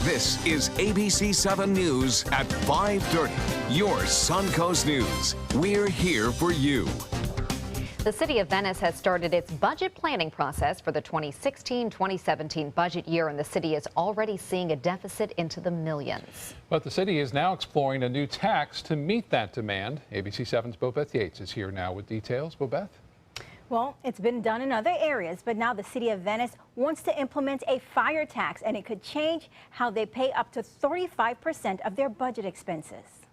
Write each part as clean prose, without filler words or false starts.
This is ABC 7 News at 5:30. Your Suncoast News. We're here for you. The City of Venice has started its budget planning process for the 2016-2017 budget year, and the city is already seeing a deficit into the millions. But the city is now exploring a new tax to meet that demand. ABC 7's Bobeth Yates is here now with details. Bobeth? Well, it's been done in other areas, but now the City of Venice wants to implement a fire tax, and it could change how they pay up to 35% of their budget expenses.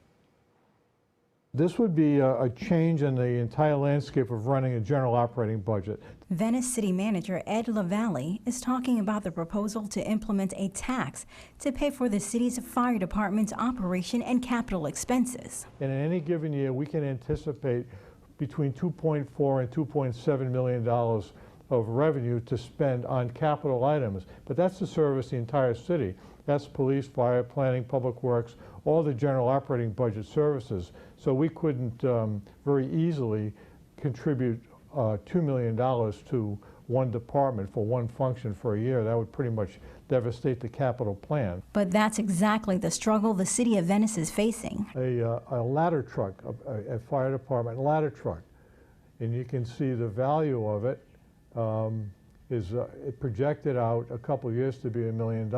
This would be a change in the entire landscape of running a general operating budget. Venice City Manager Ed LaValle is talking about the proposal to implement a tax to pay for the city's fire department's operation and capital expenses. And in any given year, we can anticipate between $2.4 and $2.7 million of revenue to spend on capital items. But that's to service the entire city. That's police, fire, planning, public works, all the general operating budget services. So we couldn't very easily contribute $2 million to one department for one function for a year. That would pretty much devastate the capital plan. But that's exactly the struggle the City of Venice is facing. A ladder truck, a fire department ladder truck, and you can see the value of it is projected out a couple of years to be $1 million.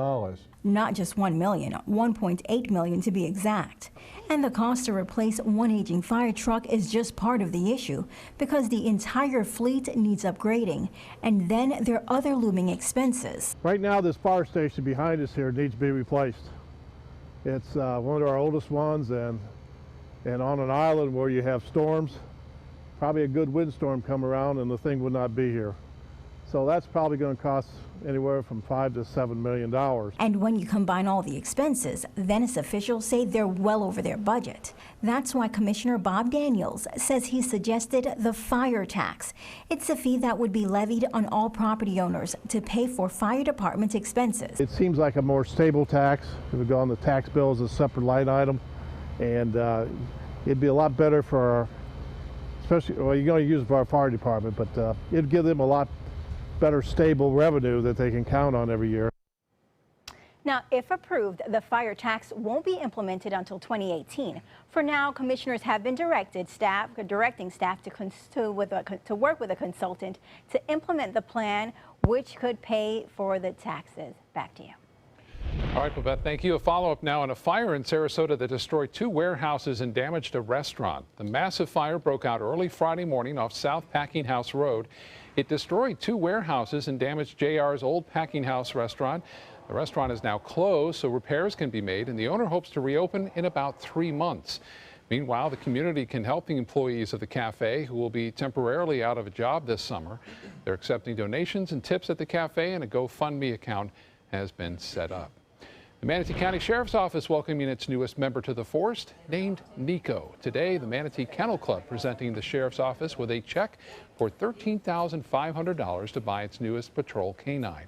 Not just $1 million, $1.8 million to be exact. And the cost to replace one aging fire truck is just part of the issue, because the entire fleet needs upgrading, and then there are other looming expenses. Right now, this fire station behind us here needs to be replaced. It's one of our oldest ones, and on an island where you have storms, probably a good windstorm come around and the thing would not be here. So that's probably going to cost anywhere from $5 to $7 million. And when you combine all the expenses, Venice officials say they're well over their budget. That's why Commissioner Bob Daniels says he suggested the fire tax. It's a fee that would be levied on all property owners to pay for fire department expenses. It seems like a more stable tax. It would go on the tax bill as a separate line item, and it'd be a lot better for our, especially, well, you're going to use it for our fire department, but it'd give them a lot better stable revenue that they can count on every year. Now, if approved, the fire tax won't be implemented until 2018. For now, commissioners have been directing staff to work with a consultant to implement the plan, which could pay for the taxes. Back to you. All right, Bobeth, thank you. A follow-up now on a fire in Sarasota that destroyed 2 warehouses and damaged a restaurant. The massive fire broke out early Friday morning off South Packing House Road. It destroyed 2 warehouses and damaged JR's old Packing House restaurant. The restaurant is now closed, so repairs can be made, and the owner hopes to reopen in about 3 months. Meanwhile, the community can help the employees of the cafe who will be temporarily out of a job this summer. They're accepting donations and tips at the cafe, and a GoFundMe account has been set up. The Manatee County Sheriff's Office welcoming its newest member to the force, named Nico. Today, the Manatee Kennel Club presenting the Sheriff's Office with a check for $13,500 to buy its newest patrol canine.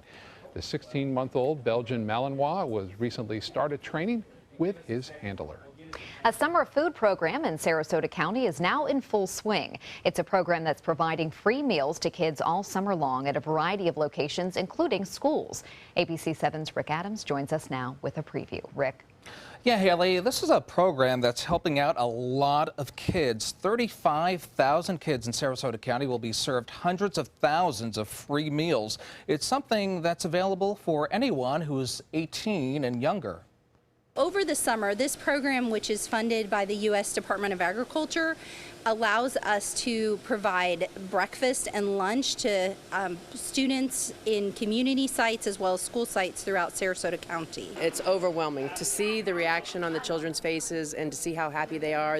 The 16-month-old Belgian Malinois was recently started training with his handler. A summer food program in Sarasota County is now in full swing. It's a program that's providing free meals to kids all summer long at a variety of locations, including schools. ABC 7's Rick Adams joins us now with a preview. Rick. Yeah, Haley, this is a program that's helping out a lot of kids. 35,000 kids in Sarasota County will be served hundreds of thousands of free meals. It's something that's available for anyone who's 18 and younger. Over the summer, this program, which is funded by the U.S. Department of Agriculture, allows us to provide breakfast and lunch to students in community sites as well as school sites throughout Sarasota County. It's overwhelming to see the reaction on the children's faces and to see how happy they are,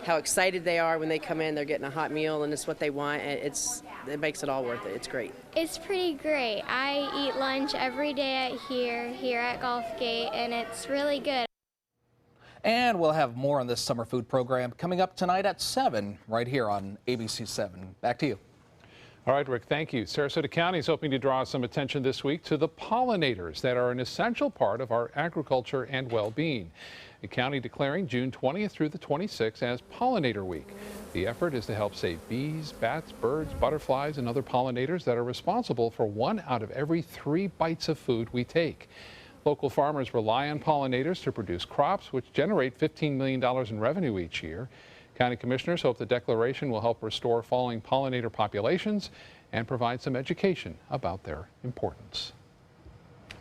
how excited they are when they come in. They're getting a hot meal and it's what they want. It makes it all worth it. It's great. It's pretty great. I eat lunch every day here at Gulfgate, and it's really good. And we'll have more on this summer food program coming up tonight at 7 right here on ABC 7. Back to you. All right, Rick, thank you. Sarasota County is hoping to draw some attention this week to the pollinators that are an essential part of our agriculture and well-being. The county declaring June 20th through the 26th as Pollinator Week. The effort is to help save bees, bats, birds, butterflies, and other pollinators that are responsible for 1 out of every 3 bites of food we take. Local farmers rely on pollinators to produce crops, which generate $15 million in revenue each year. County commissioners hope the declaration will help restore falling pollinator populations and provide some education about their importance.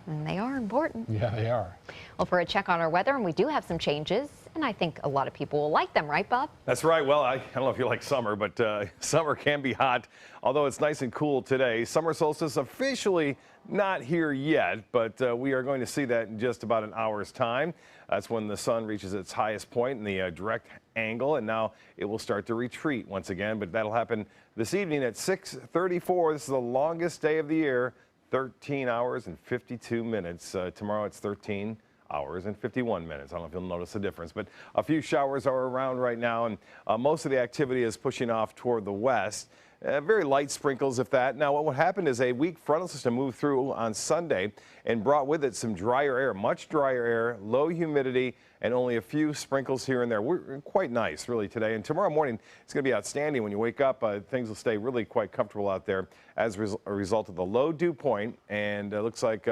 And they are important. Yeah, they are. Well, for a check on our weather, and we do have some changes, and I think a lot of people will like them, right, Bob? That's right. Well, I don't know if you like summer, but summer can be hot, although it's nice and cool today. Summer solstice officially not here yet, but we are going to see that in just about an hour's time. That's when the sun reaches its highest point in the direct angle, and now it will start to retreat once again, but that'll happen this evening at 6:34. This is the longest day of the year. 13 hours and 52 minutes. Tomorrow it's 13 hours and 51 minutes. I don't know if you'll notice the difference, but a few showers are around right now, and most of the activity is pushing off toward the west. Very light sprinkles, if that. Now, what happened is a weak frontal system moved through on Sunday and brought with it some drier air, much drier air, low humidity, and only a few sprinkles here and there. We're quite nice, really, today. And tomorrow morning, it's going to be outstanding. When you wake up, things will stay really quite comfortable out there as a result of the low dew point. And it looks like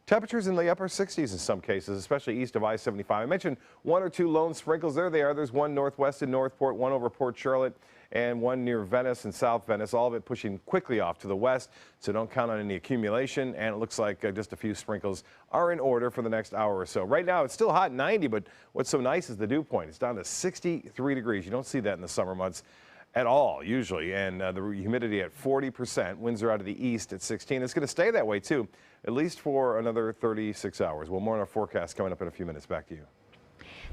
temperatures in the upper 60s in some cases, especially east of I-75. I mentioned one or two lone sprinkles. There they are. There's one northwest in Northport, one over Port Charlotte, and one near Venice and South Venice, all of it pushing quickly off to the west, so don't count on any accumulation, and it looks like just a few sprinkles are in order for the next hour or so. Right now, it's still hot, 90, but what's so nice is the dew point. It's down to 63 degrees. You don't see that in the summer months at all, usually, and the humidity at 40%. Winds are out of the east at 16. It's going to stay that way, too, at least for another 36 hours. Well, more on our forecast coming up in a few minutes. Back to you.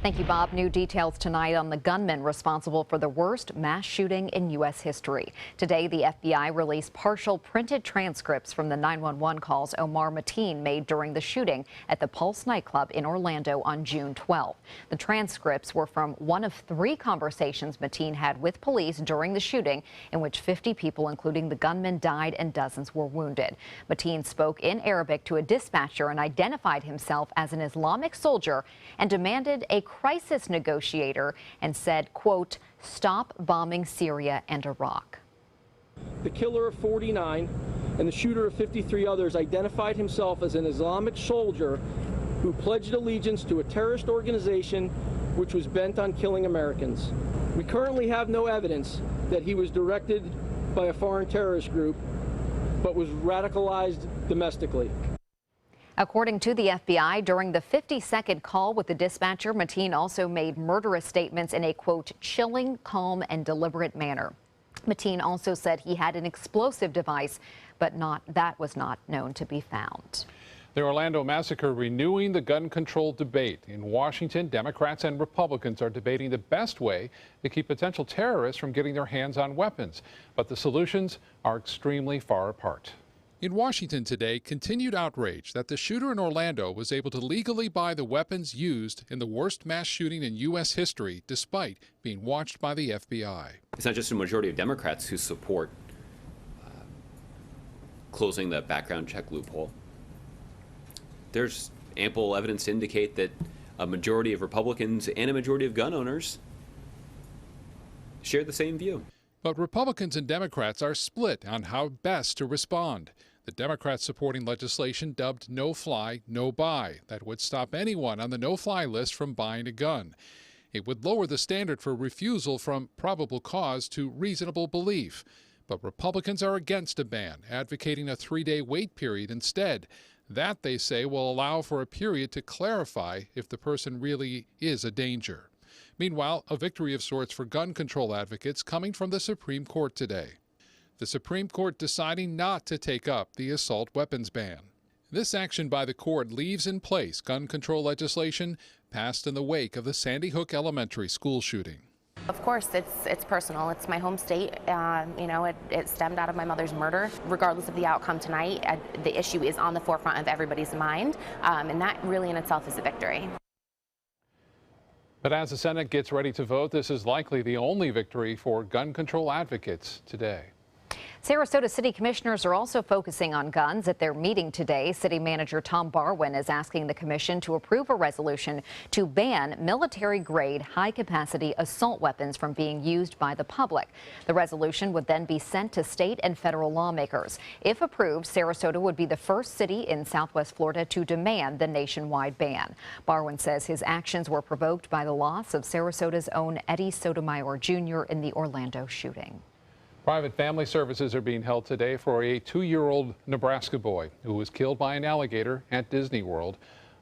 Thank you, Bob. New details tonight on the gunman responsible for the worst mass shooting in U.S. history. Today, the FBI released partial printed transcripts from the 911 calls Omar Mateen made during the shooting at the Pulse nightclub in Orlando on June 12. The transcripts were from one of 3 conversations Mateen had with police during the shooting, in which 50 people, including the gunman, died and dozens were wounded. Mateen spoke in Arabic to a dispatcher and identified himself as an Islamic soldier and demanded a crisis negotiator and said, quote, "Stop bombing Syria and Iraq." The killer of 49 and the shooter of 53 others identified himself as an Islamic soldier who pledged allegiance to a terrorist organization which was bent on killing Americans. We currently have no evidence that he was directed by a foreign terrorist group, but was radicalized domestically. According to the FBI, during the 50-second call with the dispatcher, Mateen also made murderous statements in a, quote, "chilling, calm, and deliberate manner." Mateen also said he had an explosive device, but that was not known to be found. The Orlando massacre renewing the gun control debate. In Washington, Democrats and Republicans are debating the best way to keep potential terrorists from getting their hands on weapons. But the solutions are extremely far apart. In Washington today, continued outrage that the shooter in Orlando was able to legally buy the weapons used in the worst mass shooting in U.S. history, despite being watched by the FBI. It's not just a majority of Democrats who support closing the background check loophole. There's ample evidence to indicate that a majority of Republicans and a majority of gun owners share the same view. But Republicans and Democrats are split on how best to respond. The Democrats supporting legislation dubbed No Fly, No Buy that would stop anyone on the no-fly list from buying a gun. It would lower the standard for refusal from probable cause to reasonable belief. But Republicans are against a ban, advocating a 3-day wait period instead. That, they say, will allow for a period to clarify if the person really is a danger. Meanwhile, a victory of sorts for gun control advocates coming from the Supreme Court today. The Supreme Court deciding not to take up the assault weapons ban. This action by the court leaves in place gun control legislation passed in the wake of the Sandy Hook Elementary school shooting. Of course, it's personal. It's my home state. It stemmed out of my mother's murder. Regardless of the outcome tonight, the issue is on the forefront of everybody's mind, and that really in itself is a victory. But as the Senate gets ready to vote, this is likely the only victory for gun control advocates today. Sarasota City Commissioners are also focusing on guns at their meeting today. City Manager Tom Barwin is asking the commission to approve a resolution to ban military-grade, high-capacity assault weapons from being used by the public. The resolution would then be sent to state and federal lawmakers. If approved, Sarasota would be the first city in Southwest Florida to demand the nationwide ban. Barwin says his actions were provoked by the loss of Sarasota's own Eddie Sotomayor Jr. in the Orlando shooting. Private family services are being held today for a 2-year-old Nebraska boy who was killed by an alligator at Disney World.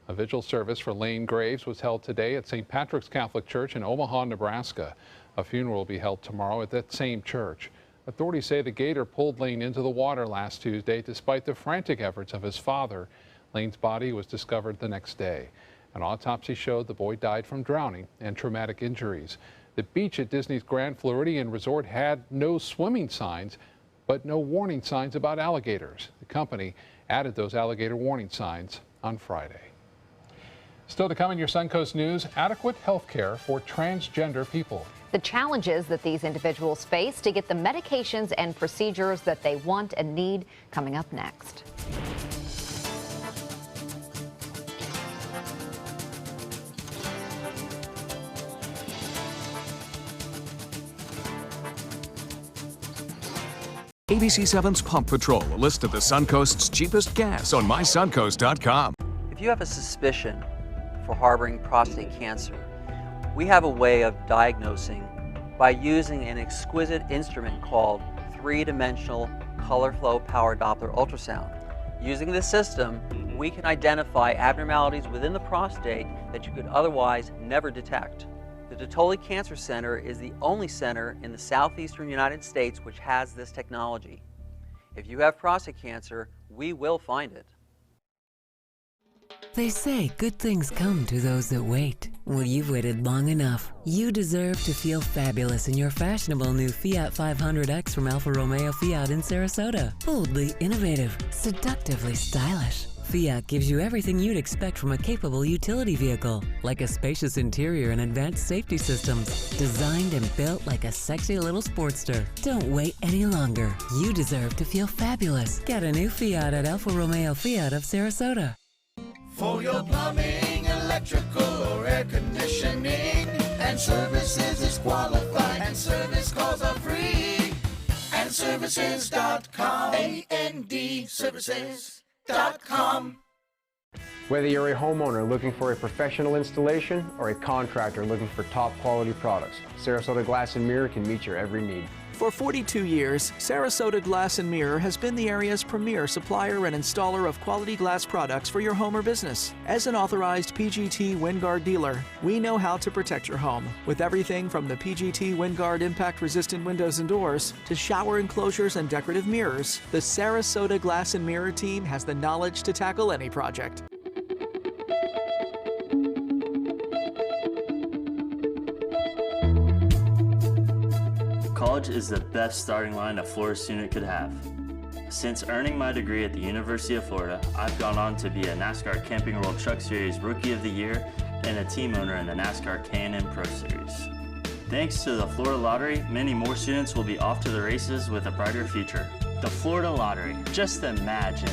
A vigil service for Lane Graves was held today at St. Patrick's Catholic Church in Omaha, Nebraska. A funeral will be held tomorrow at that same church. Authorities say the gator pulled Lane into the water last Tuesday despite the frantic efforts of his father. Lane's body was discovered the next day. An autopsy showed the boy died from drowning and traumatic injuries. The beach at Disney's Grand Floridian Resort had no swimming signs, but no warning signs about alligators. The company added those alligator warning signs on Friday. Still to come in your Suncoast News, adequate health care for transgender people. The challenges that these individuals face to get the medications and procedures that they want and need, coming up next. ABC 7's Pump Patrol, a list of the Suncoast's cheapest gas on mysuncoast.com. If you have a suspicion for harboring prostate cancer, we have a way of diagnosing by using an exquisite instrument called three-dimensional color flow power Doppler ultrasound. Using this system, we can identify abnormalities within the prostate that you could otherwise never detect. The Dotoli Cancer Center is the only center in the southeastern United States which has this technology. If you have prostate cancer, we will find it. They say good things come to those that wait. Well, you've waited long enough. You deserve to feel fabulous in your fashionable new Fiat 500X from Alfa Romeo Fiat in Sarasota. Boldly innovative, seductively stylish. Fiat gives you everything you'd expect from a capable utility vehicle, like a spacious interior and advanced safety systems, designed and built like a sexy little Sportster. Don't wait any longer. You deserve to feel fabulous. Get a new Fiat at Alfa Romeo Fiat of Sarasota. For your plumbing, electrical, or air conditioning, and services is qualified, and service calls are free. And services.com, A-N-D, services.com. Whether you're a homeowner looking for a professional installation or a contractor looking for top quality products, Sarasota Glass and Mirror can meet your every need. For 42 years, Sarasota Glass and Mirror has been the area's premier supplier and installer of quality glass products for your home or business. As an authorized PGT WinGuard dealer, we know how to protect your home with everything from the PGT WinGuard impact-resistant windows and doors to shower enclosures and decorative mirrors. The Sarasota Glass and Mirror team has the knowledge to tackle any project. College is the best starting line a Florida student could have. Since earning my degree at the University of Florida, I've gone on to be a NASCAR Camping World Truck Series Rookie of the Year and a team owner in the NASCAR K&N Pro Series. Thanks to the Florida Lottery, many more students will be off to the races with a brighter future. The Florida Lottery, just imagine.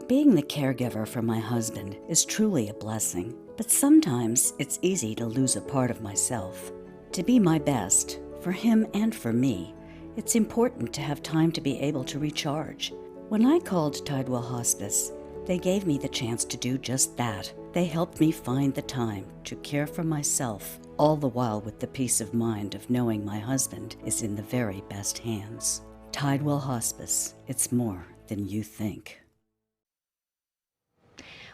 Being the caregiver for my husband is truly a blessing, but sometimes it's easy to lose a part of myself. To be my best, for him and for me, it's important to have time to be able to recharge. When I called Tidewell Hospice, they gave me the chance to do just that. They helped me find the time to care for myself, all the while with the peace of mind of knowing my husband is in the very best hands. Tidewell Hospice, it's more than you think.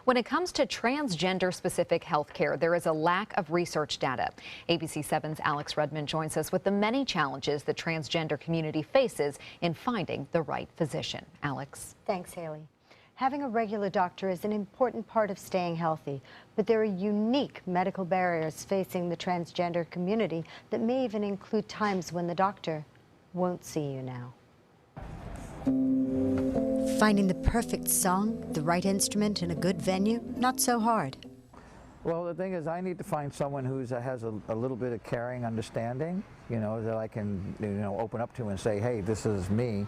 When it comes to transgender-specific health care, there is a lack of research data. ABC 7's Alex Redmond joins us with the many challenges the transgender community faces in finding the right physician. Alex. Thanks, Haley. Having a regular doctor is an important part of staying healthy, but there are unique medical barriers facing the transgender community that may even include times when the doctor won't see you now. Finding the perfect song, the right instrument, and a good venue, not so hard. Well, the thing is, I need to find someone who has a little bit of caring understanding, you know, that I can, you know, open up to and say, hey, this is me.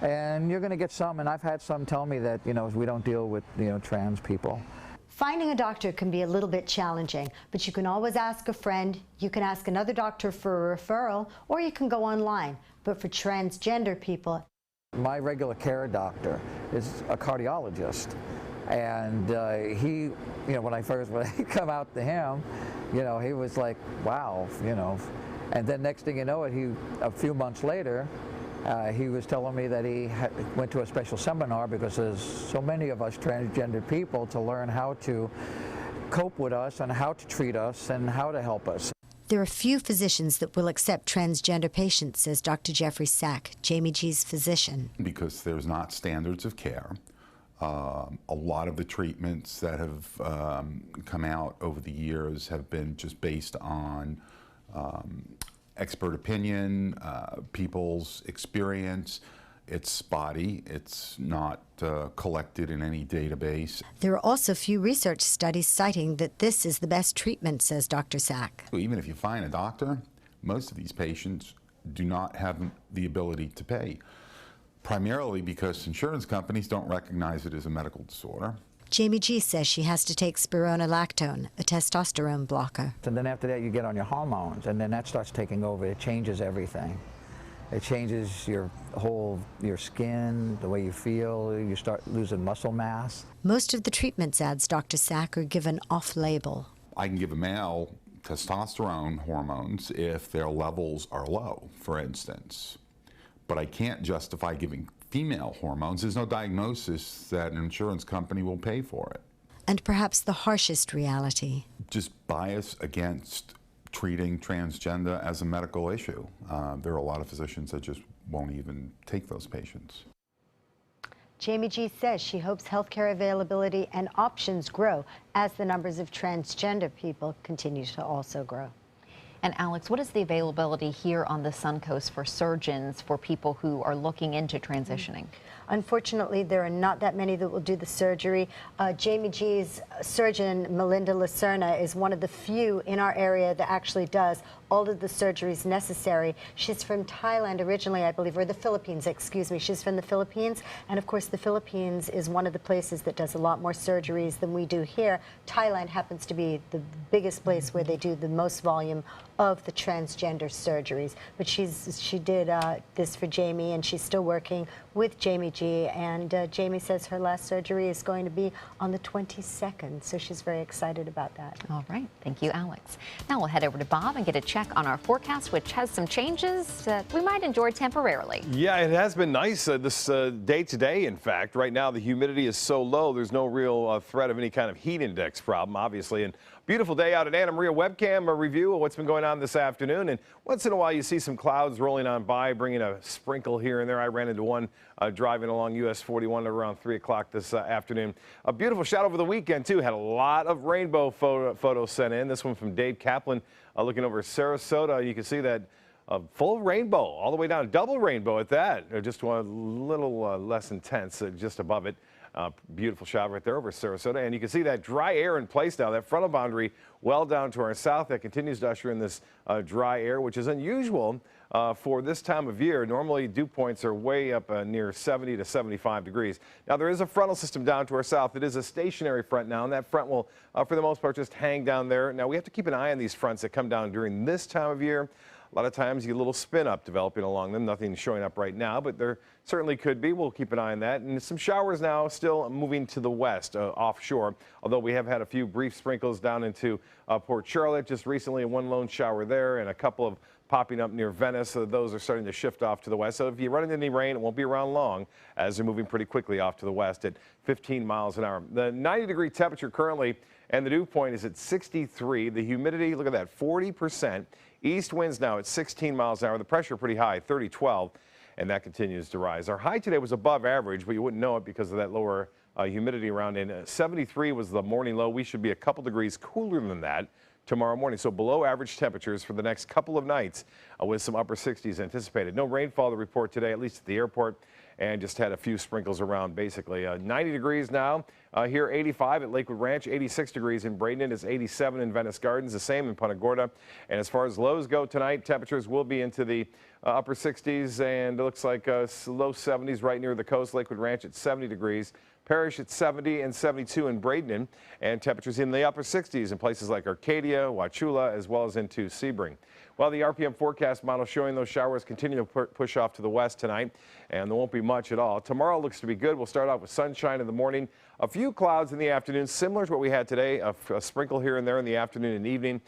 And you're going to get some, and I've had some tell me that, you know, we don't deal with, you know, trans people. Finding a doctor can be a little bit challenging, but you can always ask a friend, you can ask another doctor for a referral, or you can go online. But for transgender people, my regular care doctor is a cardiologist. And he, you know, when I come out to him, you know, he was like, wow, you know. And then next thing you know it, a few months later, he was telling me that he went to a special seminar because there's so many of us transgender people to learn how to cope with us and how to treat us and how to help us. there are few physicians that will accept transgender patients, says Dr. Jeffrey Sack, Jamie G's physician. Because there's not standards of care. A lot of the treatments that have come out over the years have been just based on expert opinion, people's experience. It's spotty. It's not collected in any database. There are also few research studies citing that this is the best treatment, says Dr. Sack. Even if you find a doctor, most of these patients do not have the ability to pay, primarily because insurance companies don't recognize it as a medical disorder. Jamie G says she has to take spironolactone, a testosterone blocker. And then after that you get on your hormones, and then that starts taking over. It changes everything. It changes your skin, the way you feel. You start losing muscle mass. Most of the treatments, adds Dr. Sack, are given off-label. I can give a male testosterone hormones if their levels are low, for instance. But I can't justify giving female hormones. There's no diagnosis that an insurance company will pay for it. And perhaps the harshest reality. Just bias against treating transgender as a medical issue. There are a lot of physicians that just won't even take those patients. Jamie G says she hopes healthcare availability and options grow as the numbers of transgender people continue to also grow. And Alex, what is the availability here on the Suncoast for surgeons, for people who are looking into transitioning? Unfortunately, there are not that many that will do the surgery. Jamie G's surgeon, Melinda Lacerna, is one of the few in our area that actually does all of the surgeries necessary. She's from Thailand originally, I believe, or the Philippines, excuse me. She's from the Philippines, and of course the Philippines is one of the places that does a lot more surgeries than we do here. Thailand happens to be the biggest place where they do the most volume of the transgender surgeries. But she did this for Jamie, and she's still working with Jamie G, and Jamie says her last surgery is going to be on the 22nd, so she's very excited about that. All right, thank you, Alex. Now we'll head over to Bob and get a check on our forecast, which has some changes that we might enjoy temporarily. Yeah, it has been nice this day today, in fact. Right now, the humidity is so low, there's no real threat of any kind of heat index problem, obviously. And beautiful day out at Anna Maria. Webcam a review of what's been going on this afternoon. And once in a while, you see some clouds rolling on by, bringing a sprinkle here and there. I ran into one driving along US 41 around 3 o'clock this afternoon. A beautiful shot over the weekend, too. Had a lot of rainbow photos sent in. This one from Dave Kaplan looking over Sarasota. You can see that full rainbow all the way down, double rainbow at that. Just one little less intense just above it. Beautiful shot right there over Sarasota. And you can see that dry air in place now, that frontal boundary well down to our south. That continues to usher in this dry air, which is unusual for this time of year. Normally, dew points are way up near 70 to 75 degrees. Now, there is a frontal system down to our south. It is a stationary front now, and that front will, for the most part, just hang down there. Now, we have to keep an eye on these fronts that come down during this time of year. A lot of times you get a little spin up developing along them. Nothing showing up right now, but there certainly could be. We'll keep an eye on that. And some showers now still moving to the west offshore, although we have had a few brief sprinkles down into Port Charlotte just recently, one lone shower there and a couple of popping up near Venice. So those are starting to shift off to the west. So if you run into any rain, it won't be around long as they're moving pretty quickly off to the west at 15 miles an hour. The 90-degree temperature currently, and the dew point is at 63. The humidity, look at that, 40%. East winds now at 16 miles an hour. The pressure pretty high, 30-12, and that continues to rise. Our high today was above average, but you wouldn't know it because of that lower humidity around. And 73 was the morning low. We should be a couple degrees cooler than that tomorrow morning. So below average temperatures for the next couple of nights with some upper 60s anticipated. No rainfall to report today, at least at the airport, and just had a few sprinkles around basically. 90 degrees now. Here 85 at Lakewood Ranch, 86 degrees in Bradenton. It's 87 in Venice Gardens, the same in Punta Gorda. And as far as lows go tonight, temperatures will be into the upper 60s, and it looks like low 70s right near the coast. Lakewood Ranch at 70 degrees. Parrish at 70 and 72 in Bradenton, and temperatures in the upper 60s in places like Arcadia, Wauchula, as well as into Sebring. Well, the RPM forecast model showing those showers continue to push off to the west tonight, and there won't be much at all. Tomorrow looks to be good. We'll start out with sunshine in the morning, a few clouds in the afternoon, similar to what we had today, a sprinkle here and there in the afternoon and evening.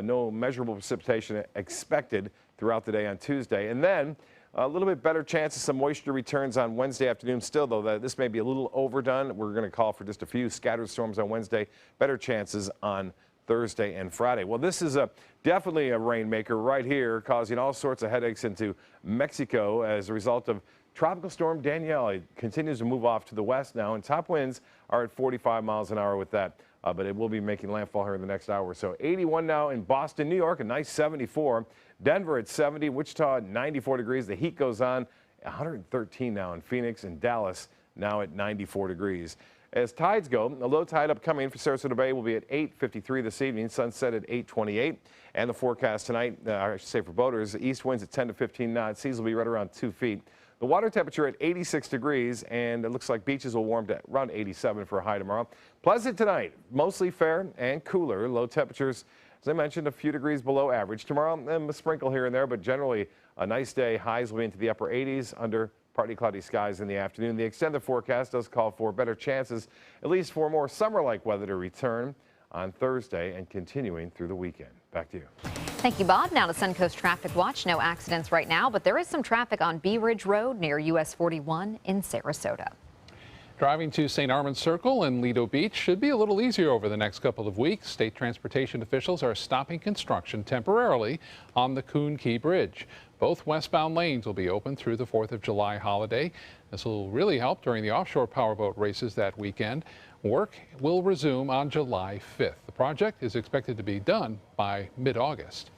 No measurable precipitation expected throughout the day on Tuesday. And then a little bit better chance of some moisture returns on Wednesday afternoon. Still, though, this may be a little overdone. We're going to call for just a few scattered storms on Wednesday. Better chances on Thursday and Friday. Well, this is definitely a rainmaker right here, causing all sorts of headaches into Mexico as a result of Tropical Storm Danielle. It continues to move off to the west now, and top winds are at 45 miles an hour with that. But it will be making landfall here in the next hour or so. 81 now in Boston, New York, a nice 74. Denver at 70, Wichita at 94 degrees. The heat goes on. 113 now in Phoenix, and Dallas now at 94 degrees. As tides go, a low tide upcoming for Sarasota Bay will be at 8:53 this evening, sunset at 8:28. And the forecast tonight, I should say for boaters, east winds at 10 to 15 knots. Seas will be right around 2 feet. The water temperature at 86 degrees, and it looks like beaches will warm to around 87 for a high tomorrow. Pleasant tonight, mostly fair and cooler. Low temperatures, as I mentioned, a few degrees below average. Tomorrow, a sprinkle here and there, but generally a nice day. Highs will be into the upper 80s under partly cloudy skies in the afternoon. The extended forecast does call for better chances, at least for more summer-like weather to return on Thursday and continuing through the weekend. Back to you. Thank you, Bob. Now to Suncoast Traffic Watch. No accidents right now, but there is some traffic on Bee Ridge Road near US 41 in Sarasota. Driving to St. Armand's Circle and Lido Beach should be a little easier over the next couple of weeks. State transportation officials are stopping construction temporarily on the Coon Key Bridge. Both westbound lanes will be open through the 4th of July holiday. This will really help during the offshore powerboat races that weekend. Work will resume on July 5th. The project is expected to be done by mid-August.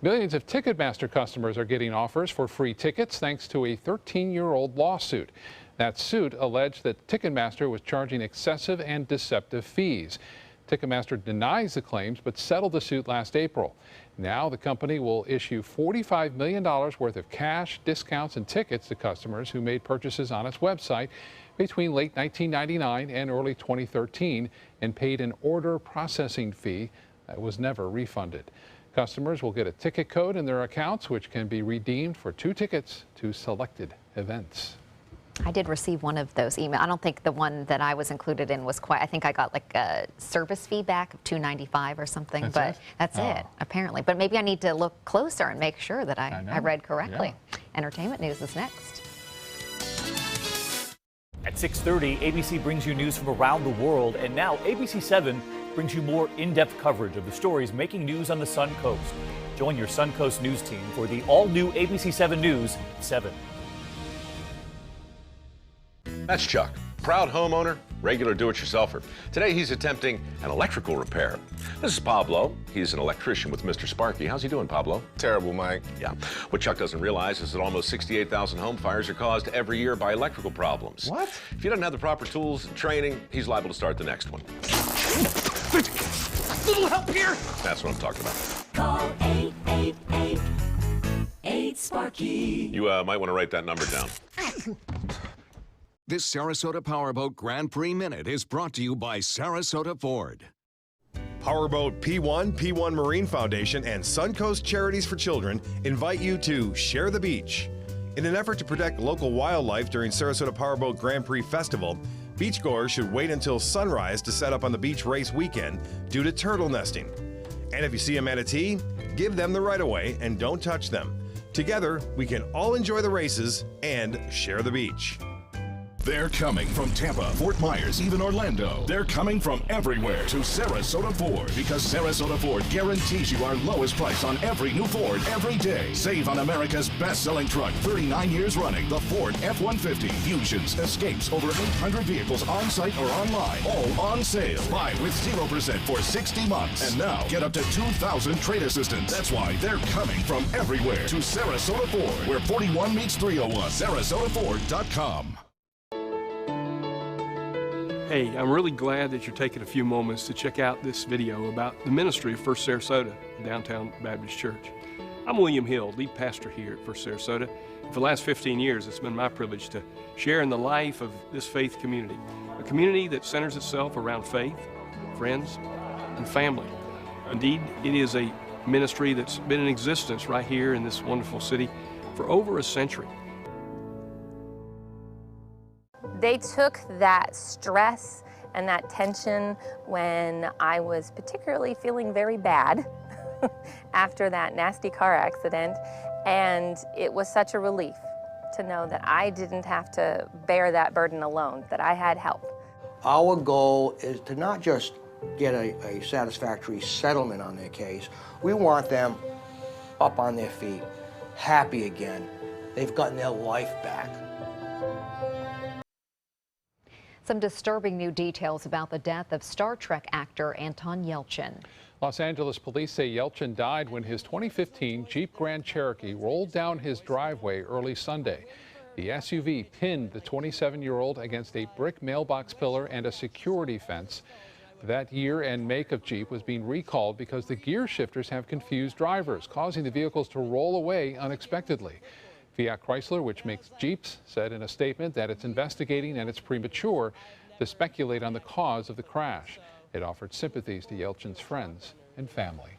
Millions of Ticketmaster customers are getting offers for free tickets thanks to a 13-year-old lawsuit. That suit alleged that Ticketmaster was charging excessive and deceptive fees. Ticketmaster denies the claims but settled the suit last April. Now the company will issue $45 million worth of cash, discounts, and tickets to customers who made purchases on its website between late 1999 and early 2013 and paid an order processing fee that was never refunded. Customers will get a ticket code in their accounts, which can be redeemed for 2 tickets to selected events. I did receive one of those emails. I don't think the one that I was included in was quite. I think I got like a service fee back of $2.95 or something, but that's it, apparently. But maybe I need to look closer and make sure that I read correctly. Yeah. Entertainment news is next. At 6:30, ABC brings you news from around the world, and now ABC 7 brings you more in-depth coverage of the stories making news on the Suncoast. Join your Suncoast news team for the all-new ABC 7 News 7. That's Chuck, proud homeowner, regular do-it-yourselfer. Today he's attempting an electrical repair. This is Pablo. He's an electrician with Mr. Sparky. How's he doing, Pablo? Terrible, Mike. Yeah. What Chuck doesn't realize is that almost 68,000 home fires are caused every year by electrical problems. What? If he doesn't have the proper tools and training, he's liable to start the next one. Little help here. That's what I'm talking about. Call 888-8-SPARKY. You might want to write that number down. This Sarasota Powerboat Grand Prix Minute is brought to you by Sarasota Ford. Powerboat P1 Marine Foundation, and Suncoast Charities for Children invite you to Share the Beach. In an effort to protect local wildlife during Sarasota Powerboat Grand Prix Festival, beachgoers should wait until sunrise to set up on the beach race weekend due to turtle nesting. And if you see a manatee, give them the right-of-way and don't touch them. Together, we can all enjoy the races and share the beach. They're coming from Tampa, Fort Myers, even Orlando. They're coming from everywhere to Sarasota Ford, because Sarasota Ford guarantees you our lowest price on every new Ford every day. Save on America's best-selling truck, 39 years running, the Ford F-150, Fusions, Escapes, over 800 vehicles on-site or online, all on sale. Buy with 0% for 60 months. And now, get up to 2,000 trade assistance. That's why they're coming from everywhere to Sarasota Ford, where 41 meets 301. SarasotaFord.com. Hey, I'm really glad that you're taking a few moments to check out this video about the ministry of First Sarasota Downtown Baptist Church. I'm William Hill, lead pastor here at First Sarasota. For the last 15 years, it's been my privilege to share in the life of this faith community, a community that centers itself around faith, friends, and family. Indeed, it is a ministry that's been in existence right here in this wonderful city for over a century. They took that stress and that tension when I was particularly feeling very bad after that nasty car accident, and it was such a relief to know that I didn't have to bear that burden alone, that I had help. Our goal is to not just get a satisfactory settlement on their case. We want them up on their feet, happy again. They've gotten their life back. Some disturbing new details about the death of Star Trek actor Anton Yelchin. Los Angeles police say Yelchin died when his 2015 Jeep Grand Cherokee rolled down his driveway early Sunday. The SUV pinned the 27-year-old against a brick mailbox pillar and a security fence. That year and make of Jeep was being recalled because the gear shifters have confused drivers, causing the vehicles to roll away unexpectedly. Fiat Chrysler, which makes Jeeps, said in a statement that it's investigating and it's premature to speculate on the cause of the crash. It offered sympathies to Yelchin's friends and family.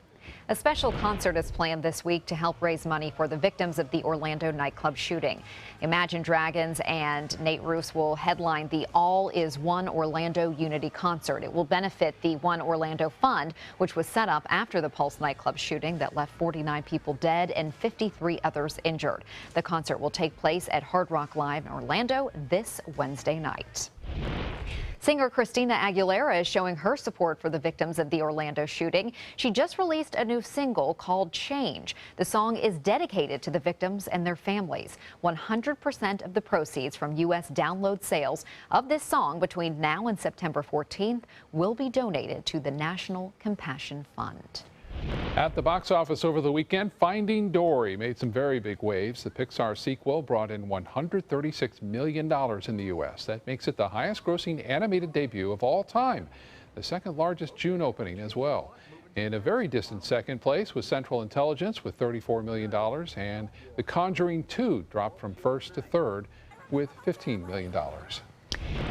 A special concert is planned this week to help raise money for the victims of the Orlando nightclub shooting. Imagine Dragons and Nate Roos will headline the All Is One Orlando Unity concert. It will benefit the One Orlando Fund, which was set up after the Pulse nightclub shooting that left 49 people dead and 53 others injured. The concert will take place at Hard Rock Live in Orlando this Wednesday night. Singer Christina Aguilera is showing her support for the victims of the Orlando shooting. She just released a new single called Change. The song is dedicated to the victims and their families. 100% of the proceeds from U.S. download sales of this song between now and September 14th will be donated to the National Compassion Fund. At the box office over the weekend, Finding Dory made some very big waves. The Pixar sequel brought in $136 million in the U.S. That makes it the highest-grossing animated debut of all time, the second largest June opening as well. In a very distant second place was Central Intelligence with $34 million, and The Conjuring 2 dropped from first to third with $15 million.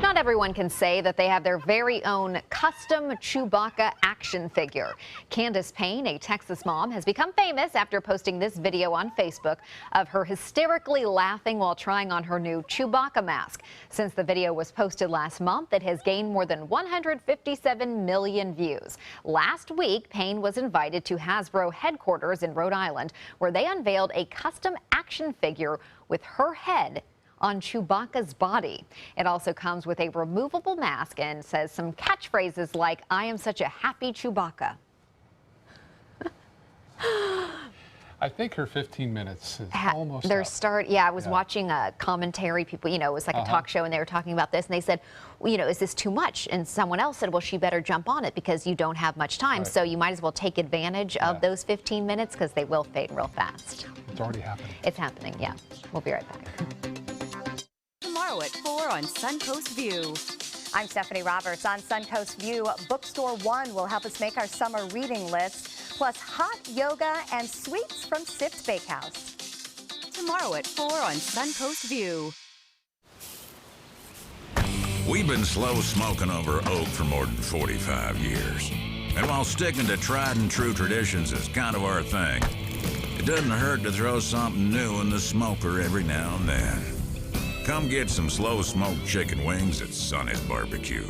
Not everyone can say that they have their very own custom Chewbacca action figure. Candace Payne, a Texas mom, has become famous after posting this video on Facebook of her hysterically laughing while trying on her new Chewbacca mask. Since the video was posted last month, it has gained more than 157 million views. Last week, Payne was invited to Hasbro headquarters in Rhode Island, where they unveiled a custom action figure with her head on Chewbacca's body. It also comes with a removable mask and says some catchphrases like, "I am such a happy Chewbacca." I think her 15 minutes is almost up. Yeah, I was watching a commentary. People, it was like a talk show, and they were talking about this, and they said, well, is this too much? And someone else said, well, she better jump on it because you don't have much time. Right. So you might as well take advantage of those 15 minutes because they will fade real fast. It's already happening. It's happening, yeah. We'll be right back. Tomorrow at 4 on Suncoast View. I'm Stephanie Roberts on Suncoast View. Bookstore One will help us make our summer reading list, plus hot yoga and sweets from Sips Bakehouse. Tomorrow at 4 on Suncoast View. We've been slow smoking over oak for more than 45 years. And while sticking to tried and true traditions is kind of our thing, it doesn't hurt to throw something new in the smoker every now and then. Come get some slow-smoked chicken wings at Sonny's Barbecue.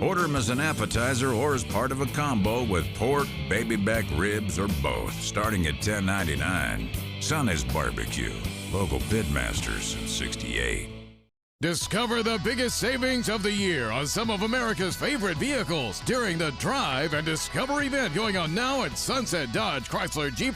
Order them as an appetizer or as part of a combo with pork, baby back ribs, or both, starting at $10.99. Sonny's Barbecue. Local pitmasters since '68. Discover the biggest savings of the year on some of America's favorite vehicles during the Drive and Discover event going on now at Sunset Dodge Chrysler Jeep.